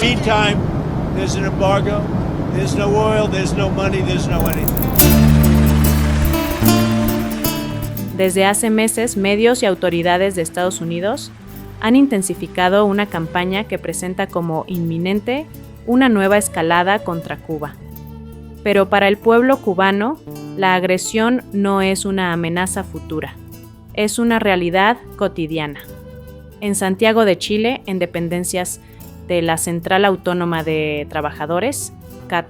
Meantime, there's an embargo, there's no oil, there's no money, there's no anything. Desde hace meses, medios y autoridades de Estados Unidos han intensificado una campaña que presenta como inminente una nueva escalada contra Cuba. Pero para el pueblo cubano, la agresión no es una amenaza futura, es una realidad cotidiana. En Santiago de Chile, en dependencias de la Central Autónoma de Trabajadores, CAT,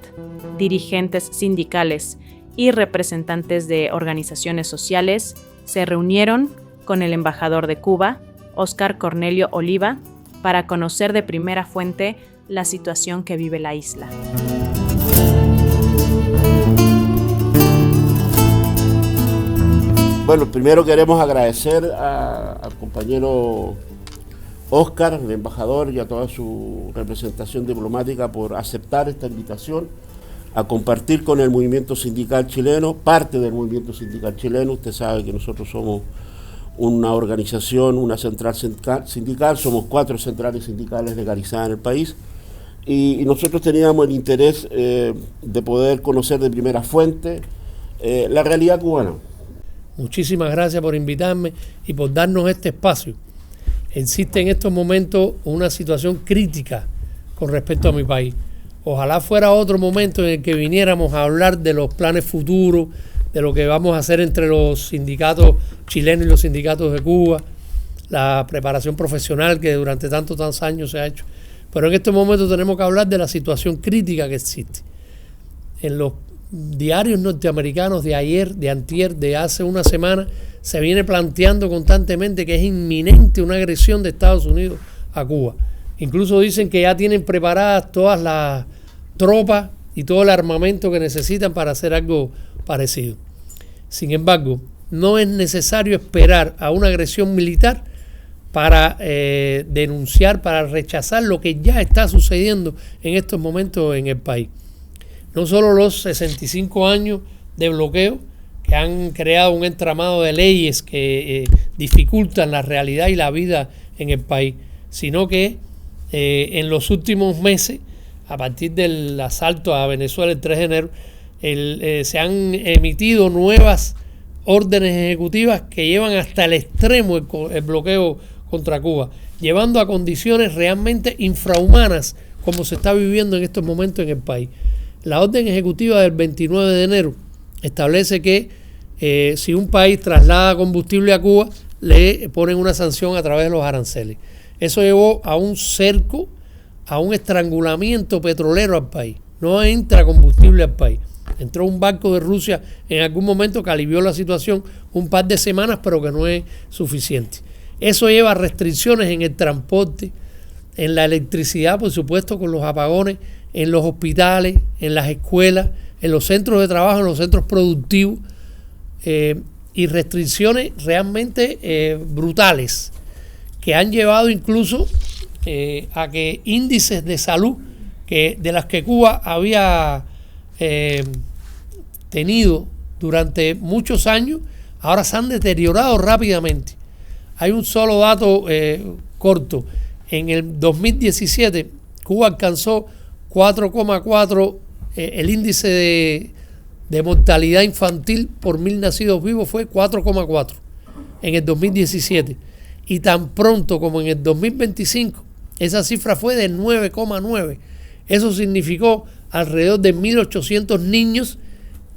dirigentes sindicales y representantes de organizaciones sociales se reunieron con el embajador de Cuba, Óscar Cornelio Oliva, para conocer de primera fuente la situación que vive la isla. Bueno, primero queremos agradecer al compañero Óscar, el embajador, y a toda su representación diplomática por aceptar esta invitación a compartir con el movimiento sindical chileno, parte del movimiento sindical chileno. Usted sabe que nosotros somos una organización, una central sindical, somos 4 centrales sindicales legalizadas en el país, y nosotros teníamos el interés de poder conocer de primera fuente la realidad cubana. Muchísimas gracias por invitarme y por darnos este espacio. Existe en estos momentos una situación crítica con respecto a mi país. Ojalá fuera otro momento en el que viniéramos a hablar de los planes futuros, de lo que vamos a hacer entre los sindicatos chilenos y los sindicatos de Cuba, la preparación profesional que durante tantos años se ha hecho. Pero en estos momentos tenemos que hablar de la situación crítica que existe. En los diarios norteamericanos de ayer, de antier, de hace una semana, se viene planteando constantemente que es inminente una agresión de Estados Unidos a Cuba. Incluso dicen que ya tienen preparadas todas las tropas y todo el armamento que necesitan para hacer algo parecido. Sin embargo, no es necesario esperar a una agresión militar para denunciar, para rechazar lo que ya está sucediendo en estos momentos en el país. No solo los 65 años de bloqueo que han creado un entramado de leyes que dificultan la realidad y la vida en el país, sino que en los últimos meses, a partir del asalto a Venezuela el 3 de enero, se han emitido nuevas órdenes ejecutivas que llevan hasta el extremo el bloqueo contra Cuba, llevando a condiciones realmente infrahumanas como se está viviendo en estos momentos en el país. La orden ejecutiva del 29 de enero establece que si un país traslada combustible a Cuba, le ponen una sanción a través de los aranceles. Eso llevó a un cerco, a un estrangulamiento petrolero al país. No entra combustible al país. Entró un barco de Rusia en algún momento que alivió la situación un par de semanas, pero que no es suficiente. Eso lleva a restricciones en el transporte, en la electricidad, por supuesto, con los apagones, en los hospitales, en las escuelas, en los centros de trabajo, en los centros productivos, y restricciones realmente brutales que han llevado incluso a que índices de salud de las que Cuba había tenido durante muchos años, ahora se han deteriorado rápidamente. Hay un solo dato corto. En el 2017 Cuba alcanzó 4,4, el índice de mortalidad infantil por 1000 nacidos vivos fue 4,4 en el 2017, y tan pronto como en el 2025 esa cifra fue de 9,9. Eso significó alrededor de 1.800 niños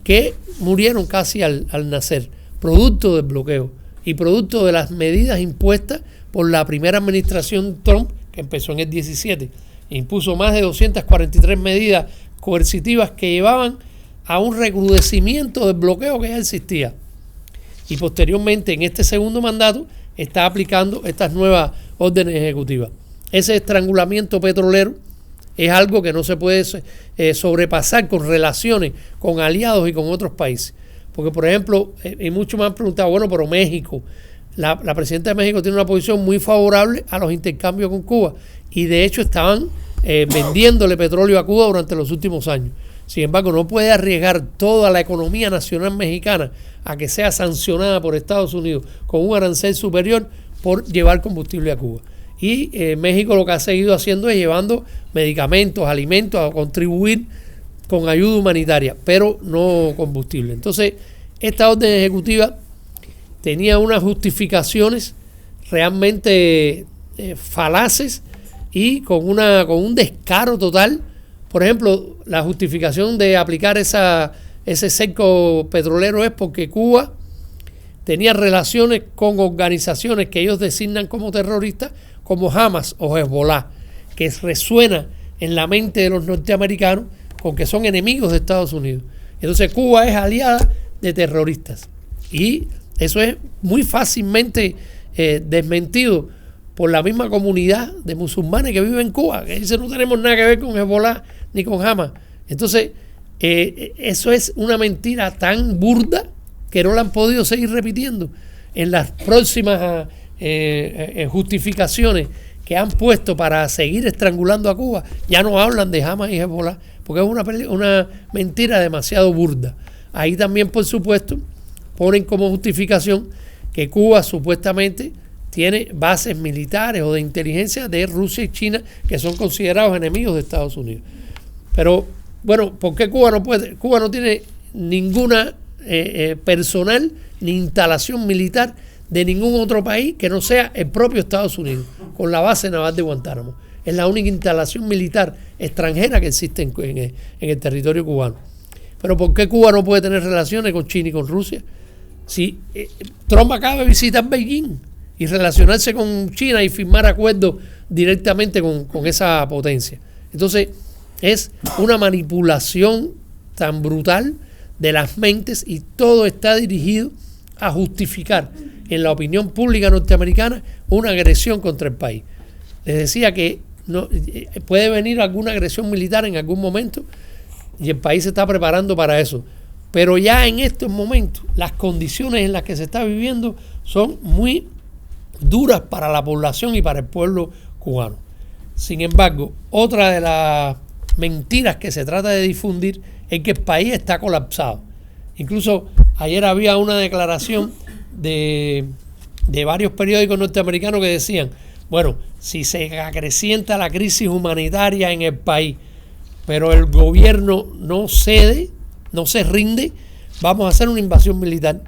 que murieron casi al nacer, producto del bloqueo y producto de las medidas impuestas por la primera administración Trump, que empezó en el 17. Impuso más de 243 medidas coercitivas que llevaban a un recrudecimiento del bloqueo que ya existía. Y posteriormente, en este segundo mandato, está aplicando estas nuevas órdenes ejecutivas. Ese estrangulamiento petrolero es algo que no se puede sobrepasar con relaciones con aliados y con otros países. Porque, por ejemplo, y muchos me han preguntado, bueno, pero México, la presidenta de México tiene una posición muy favorable a los intercambios con Cuba, y de hecho estaban vendiéndole petróleo a Cuba durante los últimos años. Sin embargo, no puede arriesgar toda la economía nacional mexicana a que sea sancionada por Estados Unidos con un arancel superior por llevar combustible a Cuba. Y México lo que ha seguido haciendo es llevando medicamentos, alimentos, a contribuir con ayuda humanitaria, pero no combustible. Entonces, esta orden ejecutiva tenía unas justificaciones realmente falaces y con un descaro total. Por ejemplo, la justificación de aplicar ese cerco petrolero es porque Cuba tenía relaciones con organizaciones que ellos designan como terroristas, como Hamas o Hezbollah, que resuena en la mente de los norteamericanos con que son enemigos de Estados Unidos. Entonces Cuba es aliada de terroristas. Y eso es muy fácilmente desmentido por la misma comunidad de musulmanes que viven en Cuba, que dice no tenemos nada que ver con Hezbollah ni con Hamas. Entonces, eso es una mentira tan burda que no la han podido seguir repitiendo en las próximas justificaciones que han puesto para seguir estrangulando a Cuba. Ya no hablan de Hamas y Hezbollah, porque es una mentira demasiado burda. Ahí también, por supuesto, ponen como justificación que Cuba supuestamente tiene bases militares o de inteligencia de Rusia y China, que son considerados enemigos de Estados Unidos. Pero, bueno, ¿por qué Cuba no puede? Cuba no tiene ninguna personal ni instalación militar de ningún otro país que no sea el propio Estados Unidos, con la base naval de Guantánamo. Es la única instalación militar extranjera que existe en el territorio cubano. Pero ¿por qué Cuba no puede tener relaciones con China y con Rusia? Si Trump acaba de visitar Beijing y relacionarse con China y firmar acuerdos directamente con esa potencia. Entonces, es una manipulación tan brutal de las mentes y todo está dirigido a justificar en la opinión pública norteamericana una agresión contra el país. Les decía que no, puede venir alguna agresión militar en algún momento y el país se está preparando para eso. Pero ya en estos momentos las condiciones en las que se está viviendo son muy duras para la población y para el pueblo cubano. Sin embargo, otra de las mentiras que se trata de difundir es que el país está colapsado. Incluso ayer había una declaración de varios periódicos norteamericanos que decían, bueno, si se acrecienta la crisis humanitaria en el país, pero el gobierno no cede, no se rinde, vamos a hacer una invasión militar.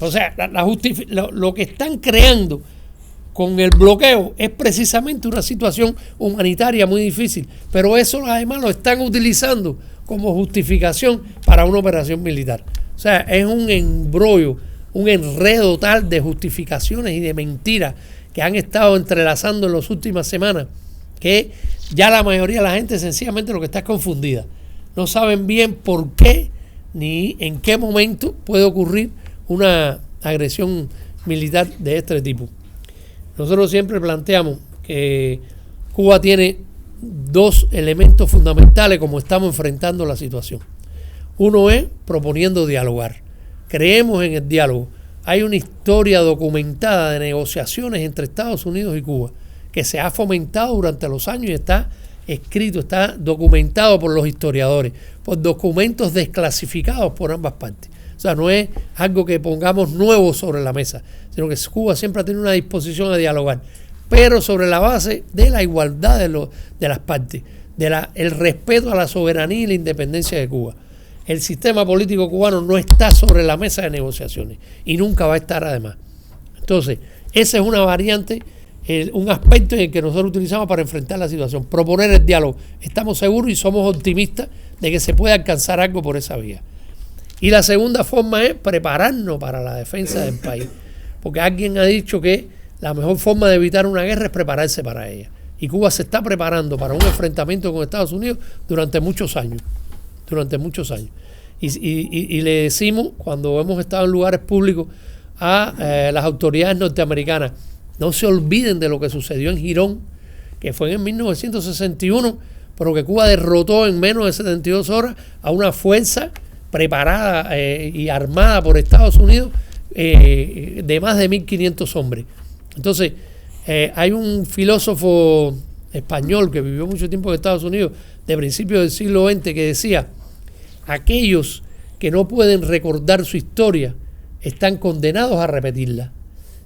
O sea, lo que están creando con el bloqueo es precisamente una situación humanitaria muy difícil, pero eso además lo están utilizando como justificación para una operación militar. O sea, es un embrollo, un enredo tal de justificaciones y de mentiras que han estado entrelazando en las últimas semanas, que ya la mayoría de la gente sencillamente lo que está es confundida. No saben bien por qué ni en qué momento puede ocurrir una agresión militar de este tipo. Nosotros siempre planteamos que Cuba tiene dos elementos fundamentales como estamos enfrentando la situación. Uno es proponiendo dialogar. Creemos en el diálogo. Hay una historia documentada de negociaciones entre Estados Unidos y Cuba que se ha fomentado durante los años y está escrito, está documentado por los historiadores, por documentos desclasificados por ambas partes. O sea, no es algo que pongamos nuevo sobre la mesa, sino que Cuba siempre ha tenido una disposición a dialogar, pero sobre la base de la igualdad de las partes, el respeto a la soberanía y la independencia de Cuba. El sistema político cubano no está sobre la mesa de negociaciones y nunca va a estar además. Entonces, esa es una variante, un aspecto en el que nosotros utilizamos para enfrentar la situación, proponer el diálogo. Estamos seguros y somos optimistas de que se puede alcanzar algo por esa vía. Y la segunda forma es prepararnos para la defensa del país, porque alguien ha dicho que la mejor forma de evitar una guerra es prepararse para ella. Y Cuba se está preparando para un enfrentamiento con Estados Unidos durante muchos años. Y le decimos, cuando hemos estado en lugares públicos, a las autoridades norteamericanas, no se olviden de lo que sucedió en Girón, que fue en 1961, pero que Cuba derrotó en menos de 72 horas a una fuerza preparada y armada por Estados Unidos de más de 1.500 hombres. Entonces, hay un filósofo español que vivió mucho tiempo en Estados Unidos, de principios del siglo XX, que decía: aquellos que no pueden recordar su historia están condenados a repetirla.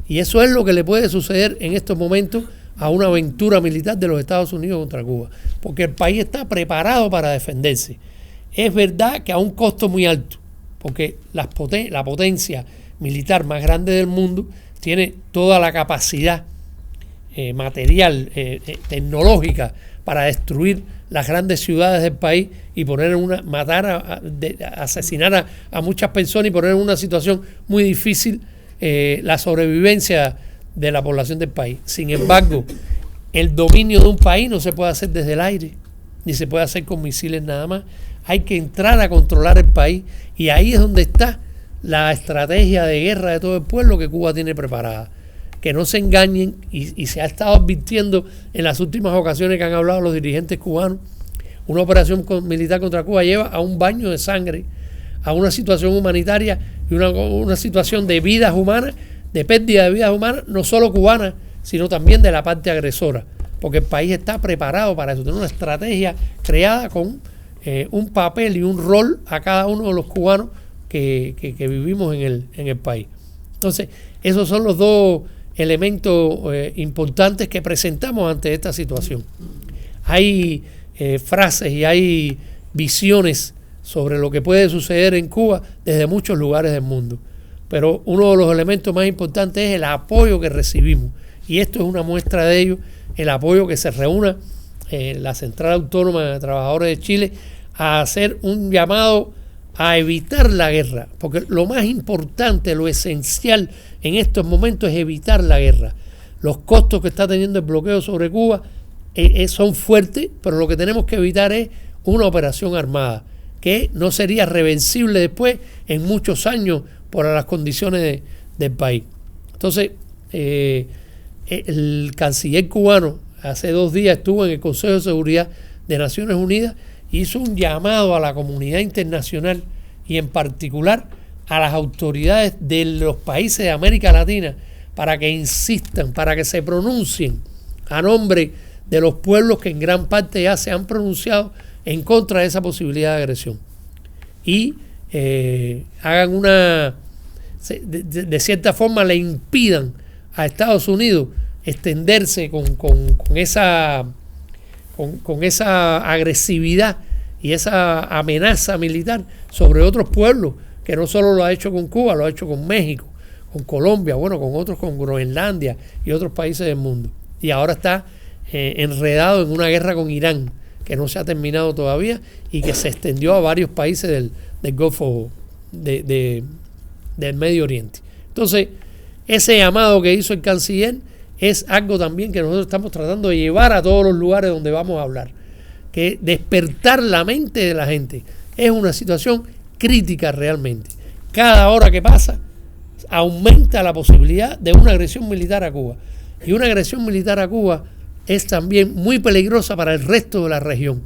Y eso es lo que le puede suceder en estos momentos a una aventura militar de los Estados Unidos contra Cuba, porque el país está preparado para defenderse. Es verdad que a un costo muy alto, porque la potencia militar más grande del mundo tiene toda la capacidad material, tecnológica, para destruir las grandes ciudades del país y matar, asesinar a muchas personas y poner en una situación muy difícil la sobrevivencia de la población del país. Sin embargo, el dominio de un país no se puede hacer desde el aire, ni se puede hacer con misiles nada más. Hay que entrar a controlar el país, y ahí es donde está la estrategia de guerra de todo el pueblo que Cuba tiene preparada. Que no se engañen, y se ha estado advirtiendo en las últimas ocasiones que han hablado los dirigentes cubanos. Una operación militar contra Cuba lleva a un baño de sangre, a una situación humanitaria y una situación de vidas humanas, de pérdida de vidas humanas, no solo cubanas, sino también de la parte agresora, porque el país está preparado para eso, tiene una estrategia creada con un papel y un rol a cada uno de los cubanos que vivimos en el país. Entonces, esos son los dos elementos importantes que presentamos ante esta situación. Hay frases y hay visiones sobre lo que puede suceder en Cuba desde muchos lugares del mundo, pero uno de los elementos más importantes es el apoyo que recibimos, y esto es una muestra de ello, el apoyo que se reúna la Central Autónoma de Trabajadores de Chile a hacer un llamado a evitar la guerra, porque lo más importante, lo esencial en estos momentos es evitar la guerra. Los costos que está teniendo el bloqueo sobre Cuba son fuertes, pero lo que tenemos que evitar es una operación armada, que no sería reversible después en muchos años por las condiciones del país. Entonces, el canciller cubano hace 2 días estuvo en el Consejo de Seguridad de Naciones Unidas, hizo un llamado a la comunidad internacional y en particular a las autoridades de los países de América Latina para que insistan, para que se pronuncien a nombre de los pueblos que en gran parte ya se han pronunciado en contra de esa posibilidad de agresión, y hagan de cierta forma le impidan a Estados Unidos extenderse con esa agresividad y esa amenaza militar sobre otros pueblos, que no solo lo ha hecho con Cuba, lo ha hecho con México, con Colombia, bueno, con otros, con Groenlandia y otros países del mundo. Y ahora está enredado en una guerra con Irán, que no se ha terminado todavía y que se extendió a varios países del Golfo del Medio Oriente. Entonces, ese llamado que hizo el canciller es algo también que nosotros estamos tratando de llevar a todos los lugares donde vamos a hablar, que despertar la mente de la gente. Es una situación crítica realmente. Cada hora que pasa aumenta la posibilidad de una agresión militar a Cuba, y una agresión militar a Cuba es también muy peligrosa para el resto de la región,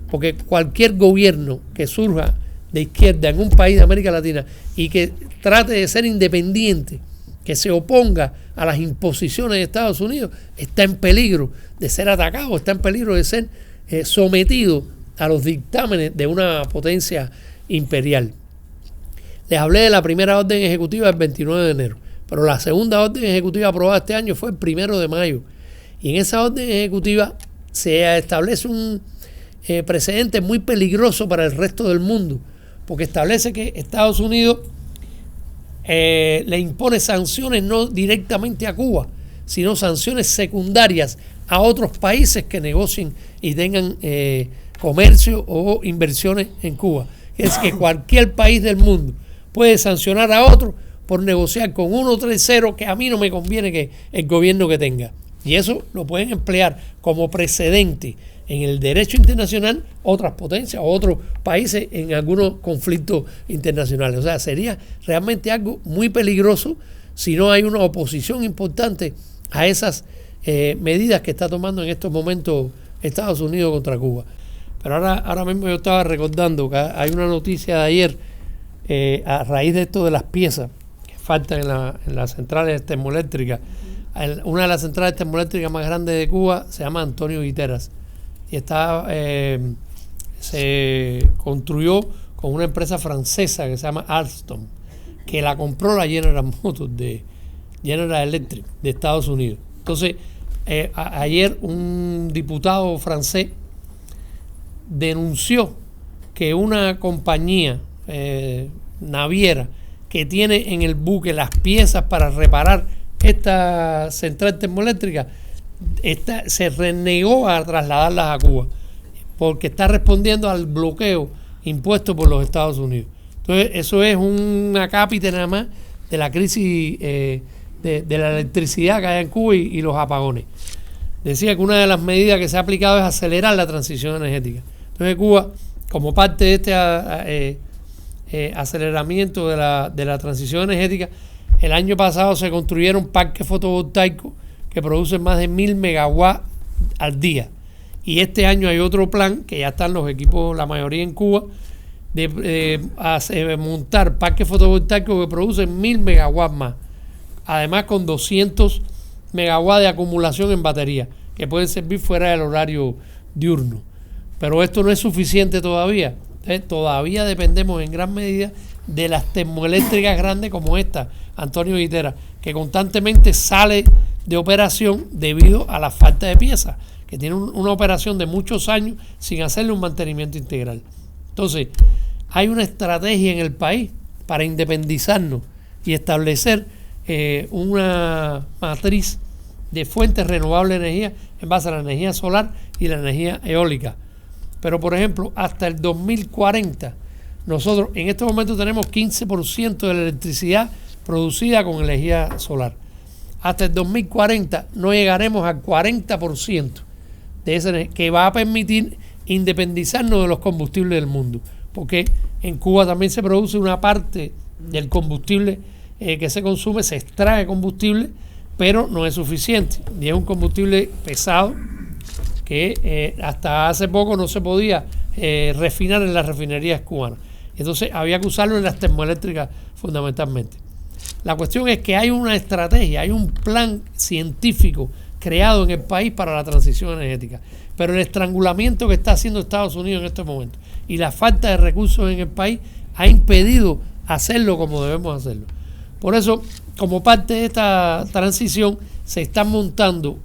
porque cualquier gobierno que surja de izquierda en un país de América Latina y que trate de ser independiente, que se oponga a las imposiciones de Estados Unidos, está en peligro de ser atacado, está en peligro de ser sometido a los dictámenes de una potencia imperial. Les hablé de la primera orden ejecutiva del 29 de enero, pero la segunda orden ejecutiva aprobada este año fue el 1 de mayo, y en esa orden ejecutiva se establece un precedente muy peligroso para el resto del mundo, porque establece que Estados Unidos le impone sanciones no directamente a Cuba, sino sanciones secundarias a otros países que negocien y tengan comercio o inversiones en Cuba. Es que cualquier país del mundo puede sancionar a otro por negociar con uno tercero que a mí no me conviene que el gobierno que tenga. Y eso lo pueden emplear como precedente en el derecho internacional otras potencias o otros países en algunos conflictos internacionales. O sea, sería realmente algo muy peligroso si no hay una oposición importante a esas medidas que está tomando en estos momentos Estados Unidos contra Cuba. Pero ahora mismo yo estaba recordando que hay una noticia de ayer a raíz de esto de las piezas que faltan en las centrales termoeléctricas. Una de las centrales termoeléctricas más grandes de Cuba se llama Antonio Guiteras, y se construyó con una empresa francesa que se llama Alstom, que la compró la General Motors de General Electric de Estados Unidos. Entonces, Ayer un diputado francés denunció que una compañía naviera que tiene en el buque las piezas para reparar esta central termoeléctrica se renegó a trasladarlas a Cuba porque está respondiendo al bloqueo impuesto por los Estados Unidos. Entonces eso es una cápita nada más de la crisis de la electricidad que hay en Cuba y los apagones. Decía que una de las medidas que se ha aplicado es acelerar la transición energética. Entonces Cuba, como parte de este aceleramiento de la transición energética, el año pasado se construyeron parques fotovoltaicos que producen más de 1000 megawatts al día. Y este año hay otro plan, que ya están los equipos, la mayoría en Cuba, de montar parques fotovoltaicos que producen 1000 megawatts más. Además con 200 megawatts de acumulación en batería, que pueden servir fuera del horario diurno. Pero esto no es suficiente todavía. Todavía dependemos en gran medida de las termoeléctricas grandes como esta, Antonio Guitera, que constantemente sale de operación debido a la falta de piezas, que tiene una operación de muchos años sin hacerle un mantenimiento integral. Entonces, hay una estrategia en el país para independizarnos y establecer una matriz de fuentes renovables de energía en base a la energía solar y la energía eólica. Pero, por ejemplo, hasta el 2040, nosotros en estos momentos tenemos 15% de la electricidad producida con energía solar. Hasta el 2040 no llegaremos al 40% de esa energía, que va a permitir independizarnos de los combustibles del mundo. Porque en Cuba también se produce una parte del combustible que se consume, se extrae combustible, pero no es suficiente. Y es un combustible pesado que hasta hace poco no se podía refinar en las refinerías cubanas. Entonces había que usarlo en las termoeléctricas fundamentalmente. La cuestión es que hay una estrategia, hay un plan científico creado en el país para la transición energética. Pero el estrangulamiento que está haciendo Estados Unidos en estos momentos y la falta de recursos en el país ha impedido hacerlo como debemos hacerlo. Por eso, como parte de esta transición, se están montando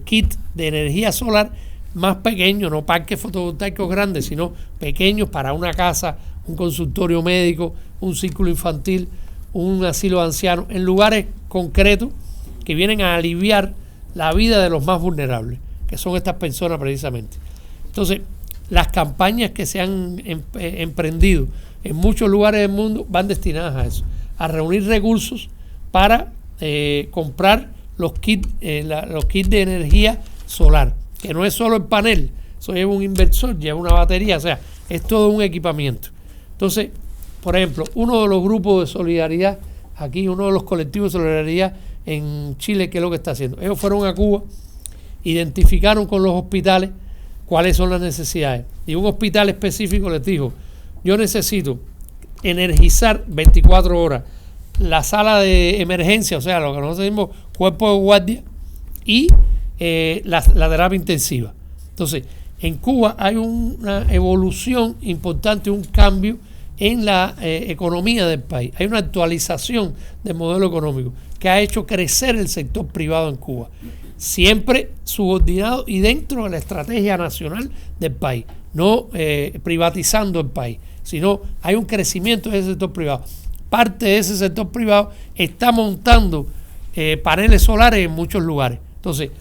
kits de energía solar más pequeños, no parques fotovoltaicos grandes, sino pequeños para una casa, un consultorio médico, un círculo infantil, un asilo de ancianos, en lugares concretos que vienen a aliviar la vida de los más vulnerables, que son estas personas precisamente. Entonces, las campañas que se han emprendido en muchos lugares del mundo van destinadas a eso, a reunir recursos para comprar los kits de energía solar, que no es solo el panel, eso lleva un inversor, lleva una batería, o sea, es todo un equipamiento. Entonces, por ejemplo, uno de los grupos de solidaridad aquí, uno de los colectivos de solidaridad en Chile, ¿qué es lo que está haciendo? Ellos fueron a Cuba, identificaron con los hospitales cuáles son las necesidades. Y un hospital específico les dijo, yo necesito energizar 24 horas la sala de emergencia, o sea, lo que nosotros decimos cuerpo de guardia, y la terapia intensiva. Entonces, en Cuba hay una evolución importante, un cambio en la economía del país. Hay una actualización del modelo económico que ha hecho crecer el sector privado en Cuba, siempre subordinado y dentro de la estrategia nacional del país, no privatizando el país, sino hay un crecimiento de ese sector privado. Parte de ese sector privado está montando paneles solares en muchos lugares. Entonces,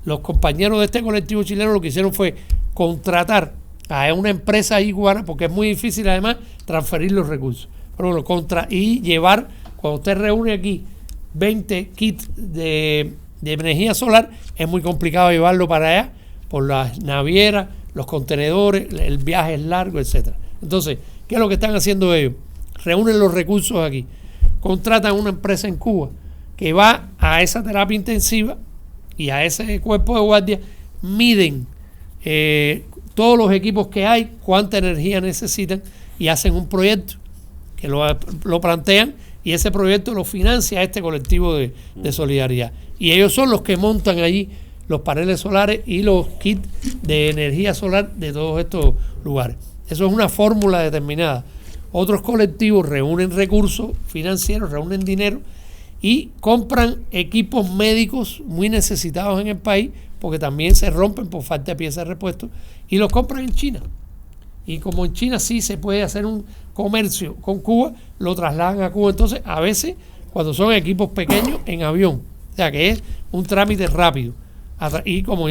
los compañeros de este colectivo chileno lo que hicieron fue contratar a una empresa ahí cubana, porque es muy difícil además transferir los recursos. Pero bueno, y llevar, cuando usted reúne aquí 20 kits de energía solar, es muy complicado llevarlo para allá por las navieras, los contenedores, el viaje es largo, etcétera. Entonces, ¿qué es lo que están haciendo ellos? Reúnen los recursos aquí, contratan a una empresa en Cuba que va a esa terapia intensiva y a ese cuerpo de guardia, miden todos los equipos que hay, cuánta energía necesitan y hacen un proyecto que lo plantean, y ese proyecto lo financia este colectivo de solidaridad. Y ellos son los que montan allí los paneles solares y los kits de energía solar de todos estos lugares. Eso es una fórmula determinada. Otros colectivos reúnen recursos financieros, reúnen dinero y compran equipos médicos muy necesitados en el país, porque también se rompen por falta de piezas de repuesto, y los compran en China. Y como en China sí se puede hacer un comercio con Cuba, lo trasladan a Cuba. Entonces, a veces, cuando son equipos pequeños, en avión. O sea, que es un trámite rápido. Y como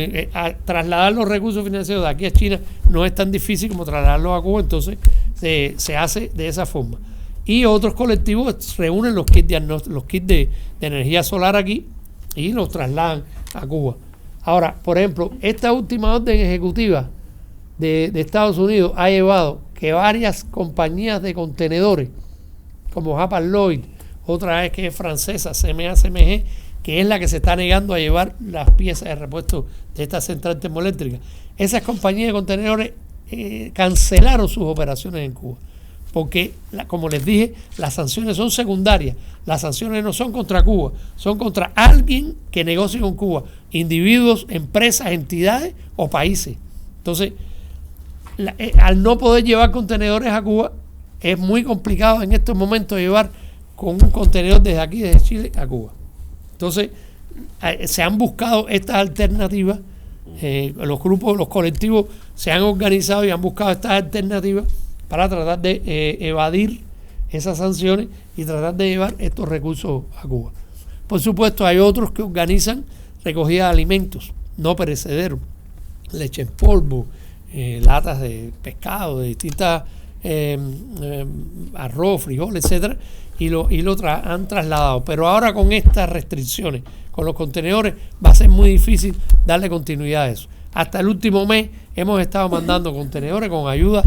trasladar los recursos financieros de aquí a China no es tan difícil como trasladarlos a Cuba, entonces se hace de esa forma. Y otros colectivos reúnen los kits de energía solar aquí y los trasladan a Cuba. Ahora, por ejemplo, esta última orden ejecutiva de Estados Unidos ha llevado que varias compañías de contenedores, como Hapag-Lloyd, otra es que es francesa, CMA-CMG, que es la que se está negando a llevar las piezas de repuesto de esta central termoeléctrica. Esas compañías de contenedores cancelaron sus operaciones en Cuba, porque, como les dije, las sanciones son secundarias. Las sanciones no son contra Cuba, son contra alguien que negocie con Cuba, individuos, empresas, entidades o países. Entonces, al no poder llevar contenedores a Cuba, es muy complicado en estos momentos llevar con un contenedor desde aquí, desde Chile, a Cuba. Entonces, se han buscado estas alternativas, los grupos, los colectivos se han organizado y han buscado estas alternativas para tratar de evadir esas sanciones y tratar de llevar estos recursos a Cuba. Por supuesto, hay otros que organizan recogida de alimentos no perecederos, leche en polvo, latas de pescado, de distintas arroz, frijol, etcétera, y lo han trasladado. Pero ahora con estas restricciones, con los contenedores, va a ser muy difícil darle continuidad a eso. Hasta el último mes hemos estado mandando contenedores con ayuda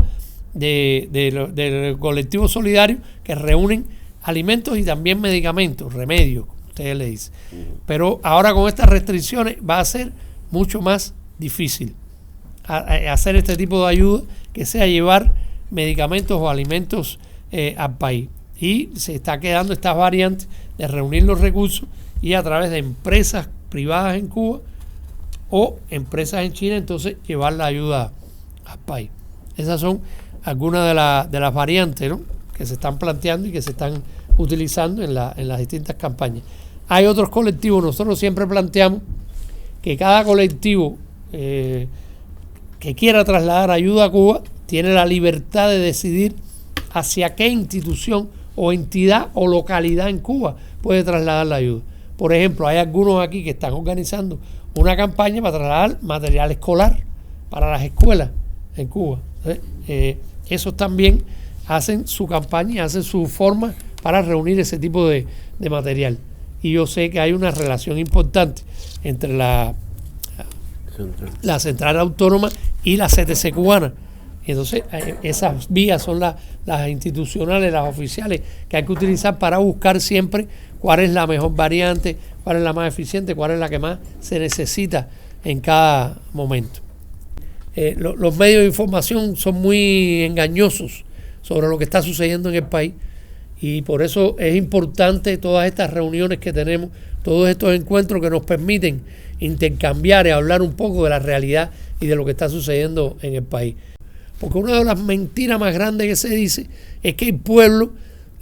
del colectivo solidario que reúnen alimentos y también medicamentos, remedios, ustedes le dicen. Pero ahora con estas restricciones va a ser mucho más difícil hacer este tipo de ayuda, que sea llevar medicamentos o alimentos al país. Y se está quedando estas variantes de reunir los recursos y a través de empresas privadas en Cuba o empresas en China, entonces llevar la ayuda al país. Esas son algunas de las variantes, ¿no?, que se están planteando y que se están utilizando en las distintas campañas. Hay otros colectivos, nosotros siempre planteamos que cada colectivo que quiera trasladar ayuda a Cuba tiene la libertad de decidir hacia qué institución o entidad o localidad en Cuba puede trasladar la ayuda. Por ejemplo, hay algunos aquí que están organizando una campaña para trasladar material escolar para las escuelas en Cuba. Esos también hacen su campaña, hacen su forma para reunir ese tipo de material. Y yo sé que hay una relación importante entre la Central Autónoma y la CTC cubana. Y entonces esas vías son las institucionales, las oficiales, que hay que utilizar para buscar siempre cuál es la mejor variante, cuál es la más eficiente, cuál es la que más se necesita en cada momento. Los medios de información son muy engañosos sobre lo que está sucediendo en el país, y por eso es importante todas estas reuniones que tenemos, todos estos encuentros que nos permiten intercambiar y hablar un poco de la realidad y de lo que está sucediendo en el país. Porque una de las mentiras más grandes que se dice es que el pueblo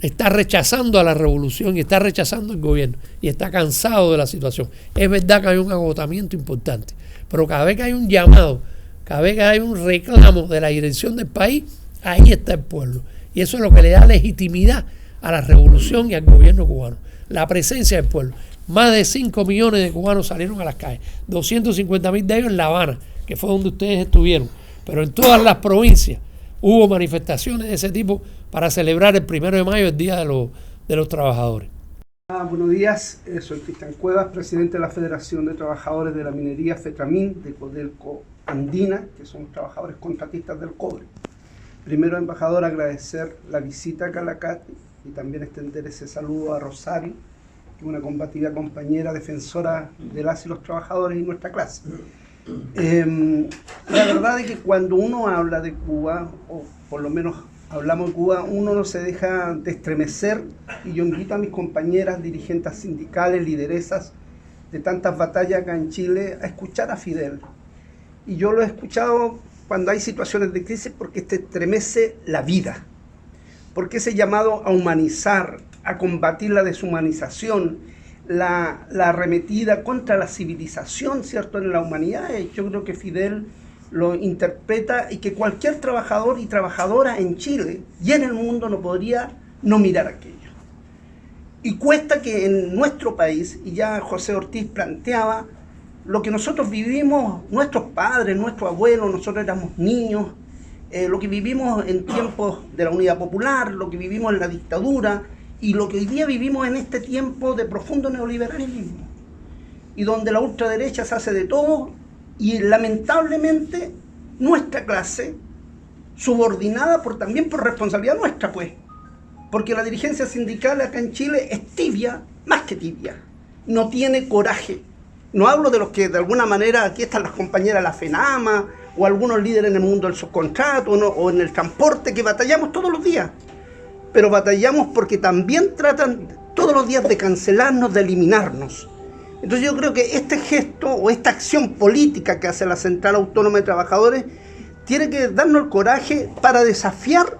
está rechazando a la revolución y está rechazando al gobierno y está cansado de la situación. Es verdad que hay un agotamiento importante, pero cada vez que hay un llamado, cada vez que hay un reclamo de la dirección del país, ahí está el pueblo. Y eso es lo que le da legitimidad a la revolución y al gobierno cubano, la presencia del pueblo. Más de 5 millones de cubanos salieron a las calles, 250.000 de ellos en La Habana, que fue donde ustedes estuvieron. Pero en todas las provincias hubo manifestaciones de ese tipo para celebrar el 1 de mayo, el Día de los Trabajadores. Buenos días, soy Cristian Cuevas, presidente de la Federación de Trabajadores de la Minería FETRAMIN de Codelco Andina, que son trabajadores contratistas del cobre. Primero, embajador, agradecer la visita a Calacate y también extender ese saludo a Rosario, que es una combativa compañera defensora de las y los trabajadores y nuestra clase. La verdad es que cuando uno habla de Cuba, o por lo menos hablamos de Cuba, uno no se deja de estremecer, y yo invito a mis compañeras dirigentes sindicales, lideresas de tantas batallas acá en Chile, a escuchar a Fidel. Y yo lo he escuchado cuando hay situaciones de crisis porque te estremece la vida, porque ese llamado a humanizar, a combatir la deshumanización la arremetida contra la civilización, ¿cierto?, en la humanidad. Yo creo que Fidel lo interpreta y que cualquier trabajador y trabajadora en Chile y en el mundo no podría no mirar aquello. Y cuesta que en nuestro país, y ya José Ortiz planteaba, lo que nosotros vivimos, nuestros padres, nuestros abuelos, nosotros éramos niños, lo que vivimos en tiempos de la Unidad Popular, lo que vivimos en la dictadura, y lo que hoy día vivimos en este tiempo de profundo neoliberalismo, y donde la ultraderecha se hace de todo, y lamentablemente nuestra clase, subordinada también por responsabilidad nuestra, pues, porque la dirigencia sindical acá en Chile es tibia, más que tibia, no tiene coraje. No hablo de los que de alguna manera, aquí están las compañeras de la FENAMA, o algunos líderes en el mundo del subcontrato, o en el transporte, que batallamos todos los días, pero batallamos porque también tratan todos los días de cancelarnos, de eliminarnos. Entonces yo creo que este gesto o esta acción política que hace la Central Autónoma de Trabajadores tiene que darnos el coraje para desafiar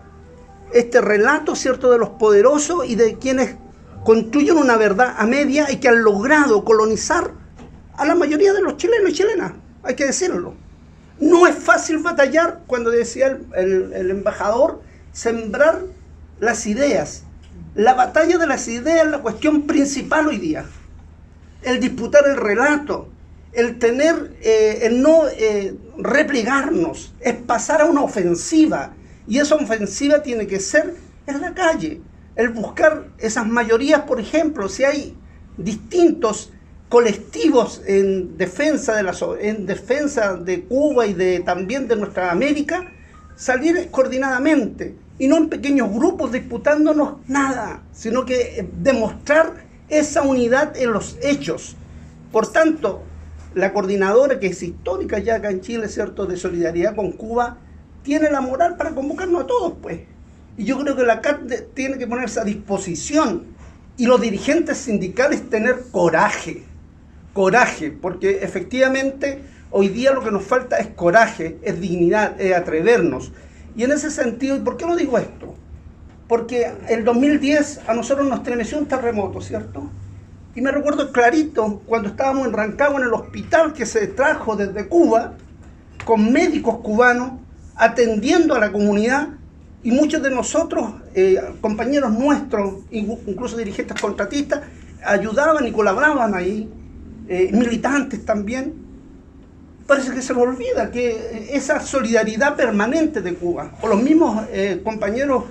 este relato, ¿cierto?, de los poderosos y de quienes construyen una verdad a media y que han logrado colonizar a la mayoría de los chilenos y chilenas, hay que decirlo. No es fácil batallar, cuando decía el embajador, sembrar las ideas. La batalla de las ideas es la cuestión principal hoy día. El disputar el relato, el tener, el no replegarnos, es pasar a una ofensiva. Y esa ofensiva tiene que ser en la calle. El buscar esas mayorías, por ejemplo, si hay distintos colectivos en defensa de Cuba y también de nuestra América, salir coordinadamente y no en pequeños grupos disputándonos nada, sino que demostrar esa unidad en los hechos. Por tanto, la coordinadora, que es histórica ya acá en Chile, ¿cierto?, de solidaridad con Cuba, tiene la moral para convocarnos a todos, pues. Y yo creo que la CAT tiene que ponerse a disposición, y los dirigentes sindicales tener coraje, porque efectivamente hoy día lo que nos falta es coraje, es dignidad, es atrevernos. Y en ese sentido, ¿y por qué lo digo esto? Porque el 2010 a nosotros nos estremeció un terremoto, ¿cierto? Y me recuerdo clarito cuando estábamos en Rancagua, en el hospital que se trajo desde Cuba, con médicos cubanos, atendiendo a la comunidad, y muchos de nosotros, compañeros nuestros, incluso dirigentes contratistas, ayudaban y colaboraban ahí, militantes también. Parece que se nos olvida que esa solidaridad permanente de Cuba, o los mismos compañeros,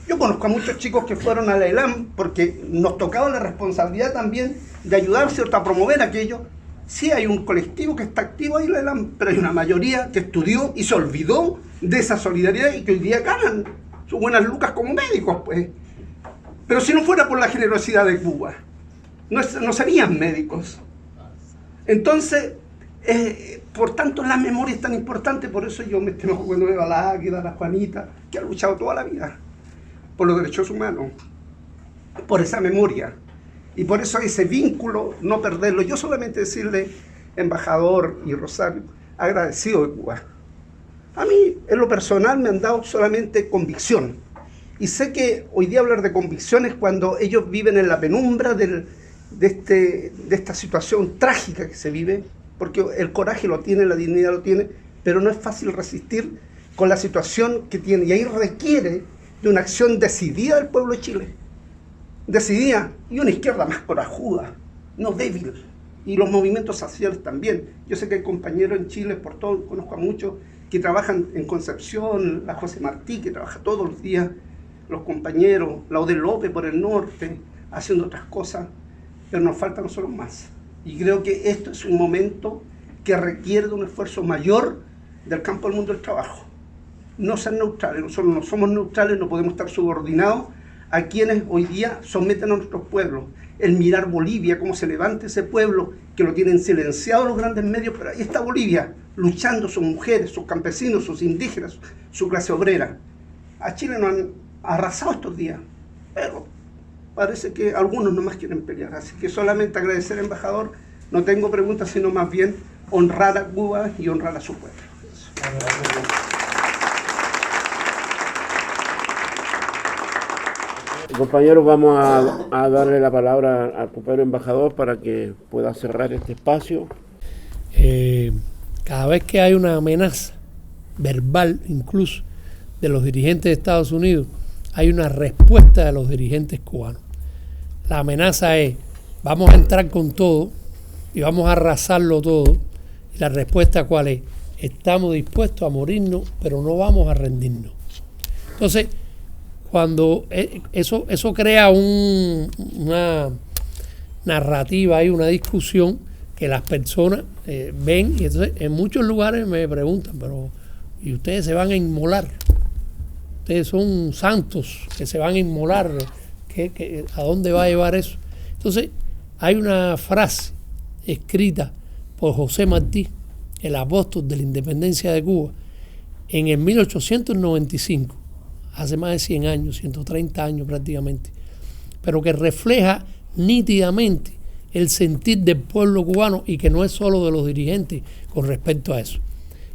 yo conozco a muchos chicos que fueron a la ELAM, porque nos tocaba la responsabilidad también de ayudar, ¿cierto?, a promover aquello. Sí hay un colectivo que está activo ahí en la ELAM, pero hay una mayoría que estudió y se olvidó de esa solidaridad y que hoy día ganan sus buenas lucas como médicos, pues. Pero si no fuera por la generosidad de Cuba, no serían médicos. Entonces, por tanto, la memoria es tan importante. Por eso yo me enojo cuando veo a la Águila, a la Juanita, que ha luchado toda la vida por los derechos humanos, por esa memoria. Y por eso ese vínculo, no perderlo. Yo solamente decirle, embajador y Rosario, agradecido de Cuba. A mí, en lo personal, me han dado solamente convicción. Y sé que hoy día hablar de convicciones cuando ellos viven en la penumbra de esta situación trágica que se vive, porque el coraje lo tiene, la dignidad lo tiene, pero no es fácil resistir con la situación que tiene. Y ahí requiere de una acción decidida del pueblo de Chile. Decidida, y una izquierda más corajuda, no débil. Y los movimientos sociales también. Yo sé que hay compañeros en Chile, por todo, conozco a muchos, que trabajan en Concepción, la José Martí, que trabaja todos los días, los compañeros, la Odel López por el norte, haciendo otras cosas, pero nos falta a nosotros más. Y creo que esto es un momento que requiere de un esfuerzo mayor del campo del mundo del trabajo. No ser neutrales, nosotros no somos neutrales, no podemos estar subordinados a quienes hoy día someten a nuestros pueblos. El mirar Bolivia, cómo se levanta ese pueblo, que lo tienen silenciado los grandes medios, pero ahí está Bolivia, luchando sus mujeres, sus campesinos, sus indígenas, su clase obrera. A Chile nos han arrasado estos días, pero parece que algunos nomás quieren pelear. Así que solamente agradecer, embajador, no tengo preguntas, sino más bien honrar a Cuba y honrar a su pueblo. Compañeros, vamos a darle la palabra al compañero embajador para que pueda cerrar este espacio. Cada vez que hay una amenaza verbal, incluso de los dirigentes de Estados Unidos, hay una respuesta de los dirigentes cubanos. La amenaza es: vamos a entrar con todo y vamos a arrasarlo todo. Y la respuesta, ¿cuál es? Estamos dispuestos a morirnos, pero no vamos a rendirnos. Entonces, cuando eso crea una narrativa y una discusión que las personas ven, y entonces en muchos lugares me preguntan, pero ¿y ustedes se van a inmolar? Ustedes son santos que se van a inmolar, ¿a dónde va a llevar eso? Entonces hay una frase escrita por José Martí, el apóstol de la independencia de Cuba, en el 1895, hace más de 100 años, 130 años prácticamente, pero que refleja nítidamente el sentir del pueblo cubano y que no es solo de los dirigentes con respecto a eso.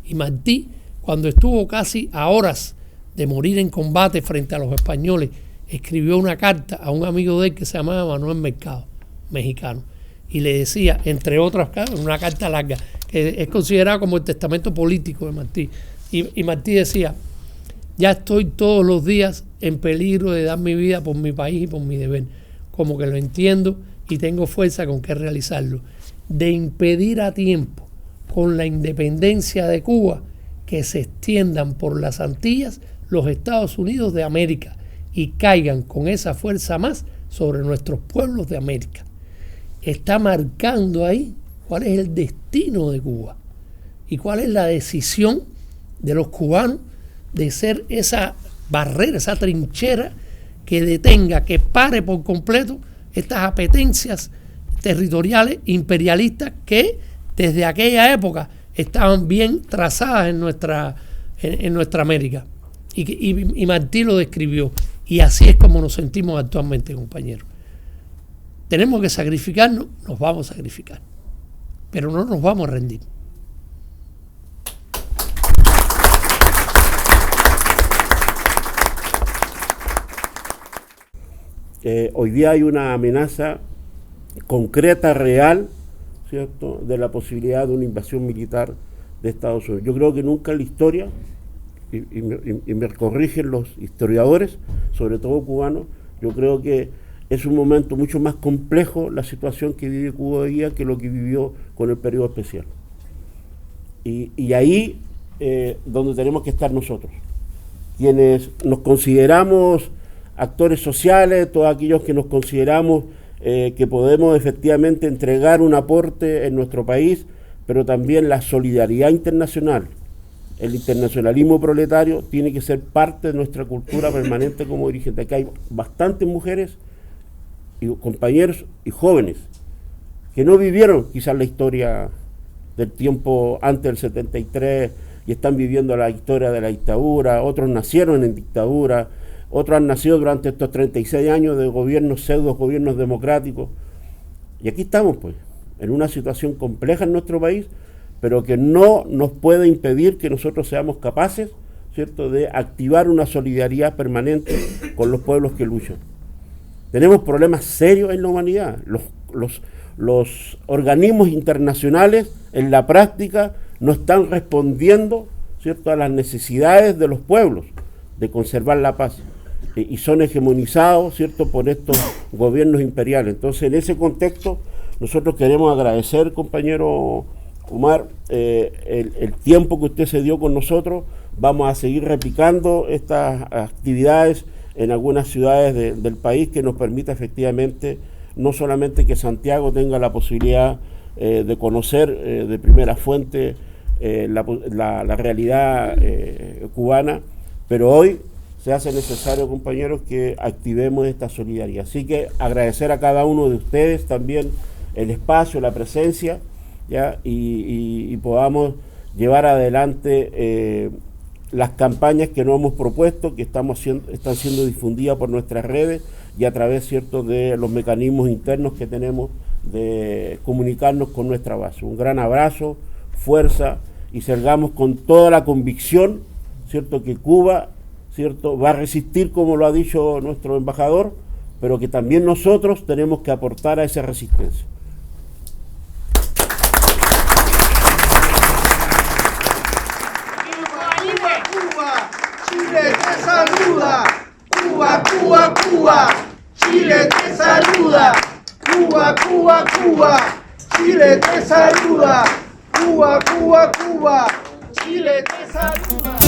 Y Martí, cuando estuvo casi a horas de morir en combate frente a los españoles, escribió una carta a un amigo de él que se llamaba Manuel Mercado, mexicano, y le decía, entre otras, una carta larga, que es considerada como el testamento político de Martí, y Martí decía: ya estoy todos los días en peligro de dar mi vida por mi país y por mi deber, como que lo entiendo y tengo fuerza con que realizarlo, de impedir a tiempo, con la independencia de Cuba, que se extiendan por las Antillas los Estados Unidos de América y caigan con esa fuerza más sobre nuestros pueblos de América. Está marcando ahí cuál es el destino de Cuba y cuál es la decisión de los cubanos de ser esa barrera, esa trinchera que detenga, que pare por completo estas apetencias territoriales imperialistas que desde aquella época estaban bien trazadas en nuestra América. Y Martí lo describió. Y así es como nos sentimos actualmente, compañeros. Tenemos que sacrificarnos, nos vamos a sacrificar, pero no nos vamos a rendir. Hoy día hay una amenaza concreta, real, ¿cierto?, de la posibilidad de una invasión militar de Estados Unidos. Yo creo que nunca en la historia, y me corrigen los historiadores, sobre todo cubanos, yo creo que es un momento mucho más complejo la situación que vive Cuba hoy día que lo que vivió con el periodo especial. Y ahí donde tenemos que estar nosotros, quienes nos consideramos actores sociales, todos aquellos que nos consideramos que podemos efectivamente entregar un aporte en nuestro país, pero también la solidaridad internacional, el internacionalismo proletario tiene que ser parte de nuestra cultura permanente como dirigente. Aquí hay bastantes mujeres y compañeros y jóvenes que no vivieron quizás la historia del tiempo antes del 73 y están viviendo la historia de la dictadura, otros nacieron en dictadura, otros han nacido durante estos 36 años de gobiernos, pseudo gobiernos democráticos. Y aquí estamos, pues, en una situación compleja en nuestro país, pero que no nos puede impedir que nosotros seamos capaces, ¿cierto?, de activar una solidaridad permanente con los pueblos que luchan. Tenemos problemas serios en la humanidad. Los organismos internacionales en la práctica no están respondiendo, ¿cierto?, a las necesidades de los pueblos de conservar la paz. Y son hegemonizados, ¿cierto?, por estos gobiernos imperiales. Entonces, en ese contexto, nosotros queremos agradecer, compañero Omar, el tiempo que usted se dio con nosotros. Vamos a seguir replicando estas actividades en algunas ciudades del país que nos permita efectivamente no solamente que Santiago tenga la posibilidad de conocer de primera fuente la realidad cubana, pero hoy se hace necesario, compañeros, que activemos esta solidaridad. Así que agradecer a cada uno de ustedes también el espacio, la presencia, ¿ya? Y podamos llevar adelante las campañas que nos hemos propuesto, que están siendo difundidas por nuestras redes y a través, ¿cierto?, de los mecanismos internos que tenemos de comunicarnos con nuestra base. Un gran abrazo, fuerza, y salgamos con toda la convicción, ¿cierto?, que Cuba, ¿cierto?, va a resistir, como lo ha dicho nuestro embajador, pero que también nosotros tenemos que aportar a esa resistencia. Chile te saluda, Cuba, Cuba, Cuba, Chile te saluda, Cuba, Cuba, Cuba, Chile te saluda, Cuba, Cuba, Cuba, Chile te saluda.